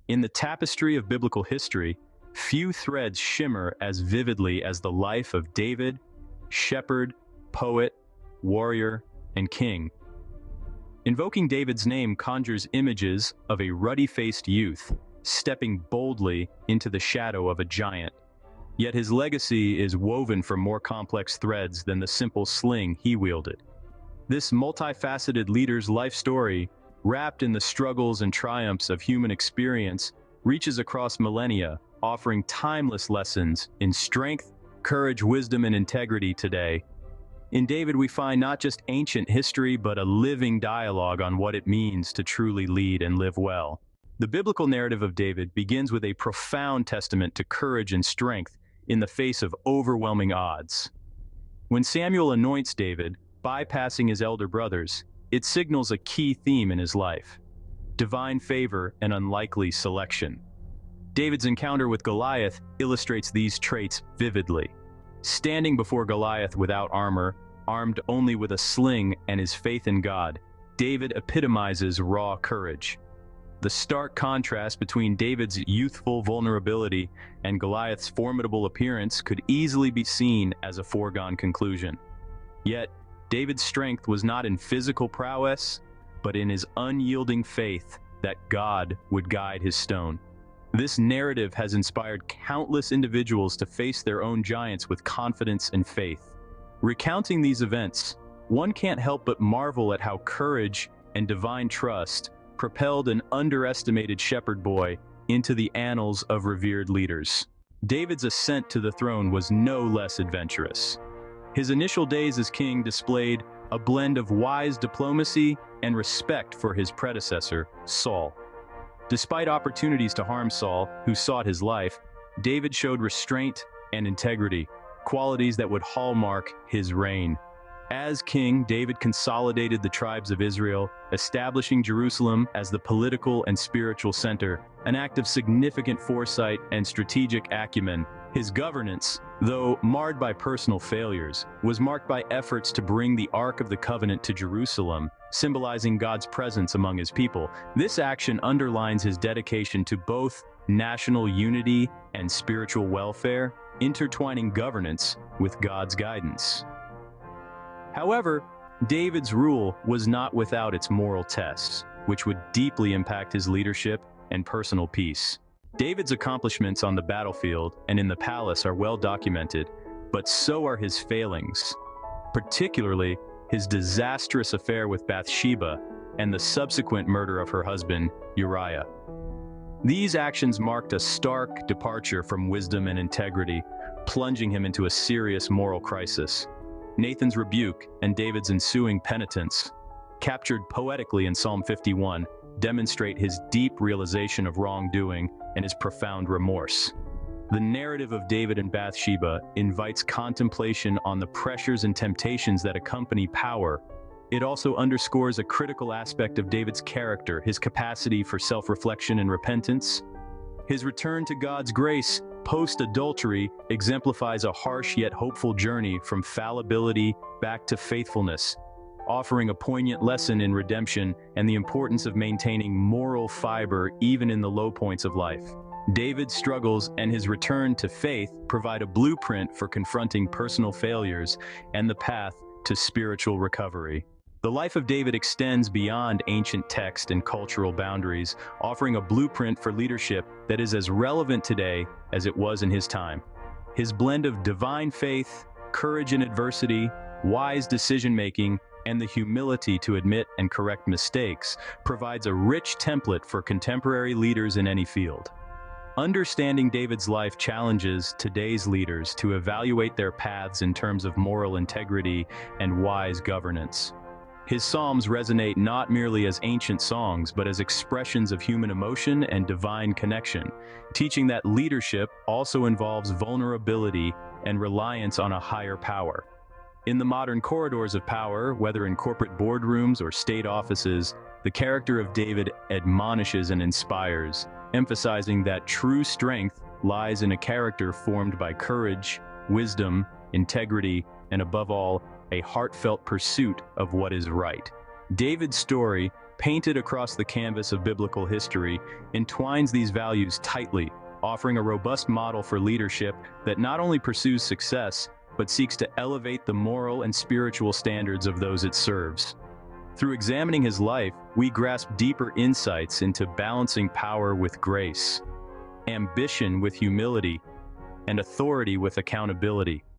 In the tapestry of biblical history, few threads shimmer as vividly as the life of David, shepherd, poet, warrior, and king. Invoking David's name conjures images of a ruddy-faced youth stepping boldly into the shadow of a giant. Yet his legacy is woven from more complex threads than the simple sling he wielded. This multifaceted leader's life story, wrapped in the struggles and triumphs of human experience, reaches across millennia, offering timeless lessons in strength, courage, wisdom, and integrity today. In David, we find not just ancient history, but a living dialogue on what it means to truly lead and live well. The biblical narrative of David begins with a profound testament to courage and strength in the face of overwhelming odds. When Samuel anoints David, bypassing his elder brothers, it signals a key theme in his life: divine favor and unlikely selection. David's encounter with Goliath illustrates these traits vividly. Standing before Goliath without armor, armed only with a sling and his faith in God, David epitomizes raw courage. The stark contrast between David's youthful vulnerability and Goliath's formidable appearance could easily be seen as a foregone conclusion. Yet, David's strength was not in physical prowess, but in his unyielding faith that God would guide his stone. This narrative has inspired countless individuals to face their own giants with confidence and faith. Recounting these events, one can't help but marvel at how courage and divine trust propelled an underestimated shepherd boy into the annals of revered leaders. David's ascent to the throne was no less adventurous. His initial days as king displayed a blend of wise diplomacy and respect for his predecessor, Saul. Despite opportunities to harm Saul, who sought his life, David showed restraint and integrity, qualities that would hallmark his reign. As king, David consolidated the tribes of Israel, establishing Jerusalem as the political and spiritual center, an act of significant foresight and strategic acumen. His governance, though marred by personal failures, was marked by efforts to bring the Ark of the Covenant to Jerusalem, symbolizing God's presence among his people. This action underlines his dedication to both national unity and spiritual welfare, intertwining governance with God's guidance. However, David's rule was not without its moral tests, which would deeply impact his leadership and personal peace. David's accomplishments on the battlefield and in the palace are well documented, but so are his failings, particularly his disastrous affair with Bathsheba and the subsequent murder of her husband, Uriah. These actions marked a stark departure from wisdom and integrity, plunging him into a serious moral crisis. Nathan's rebuke and David's ensuing penitence, captured poetically in Psalm 51, demonstrate his deep realization of wrongdoing and his profound remorse. The narrative of David and Bathsheba invites contemplation on the pressures and temptations that accompany power. It also underscores a critical aspect of David's character, his capacity for self-reflection and repentance. His return to God's grace post-adultery exemplifies a harsh yet hopeful journey from fallibility back to faithfulness, offering a poignant lesson in redemption and the importance of maintaining moral fiber even in the low points of life. David's struggles and his return to faith provide a blueprint for confronting personal failures and the path to spiritual recovery. The life of David extends beyond ancient text and cultural boundaries, offering a blueprint for leadership that is as relevant today as it was in his time. His blend of divine faith, courage in adversity, wise decision-making, and the humility to admit and correct mistakes provides a rich template for contemporary leaders in any field. Understanding David's life challenges today's leaders to evaluate their paths in terms of moral integrity and wise governance. His psalms resonate not merely as ancient songs, but as expressions of human emotion and divine connection, teaching that leadership also involves vulnerability and reliance on a higher power. In the modern corridors of power, whether in corporate boardrooms or state offices, the character of David admonishes and inspires, emphasizing that true strength lies in a character formed by courage, wisdom, integrity, and above all, a heartfelt pursuit of what is right. David's story painted across the canvas of biblical history, entwines these values tightly, offering a robust model for leadership that not only pursues success, but seeks to elevate the moral and spiritual standards of those it serves. Through examining his life, we grasp deeper insights into balancing power with grace, ambition with humility, and authority with accountability.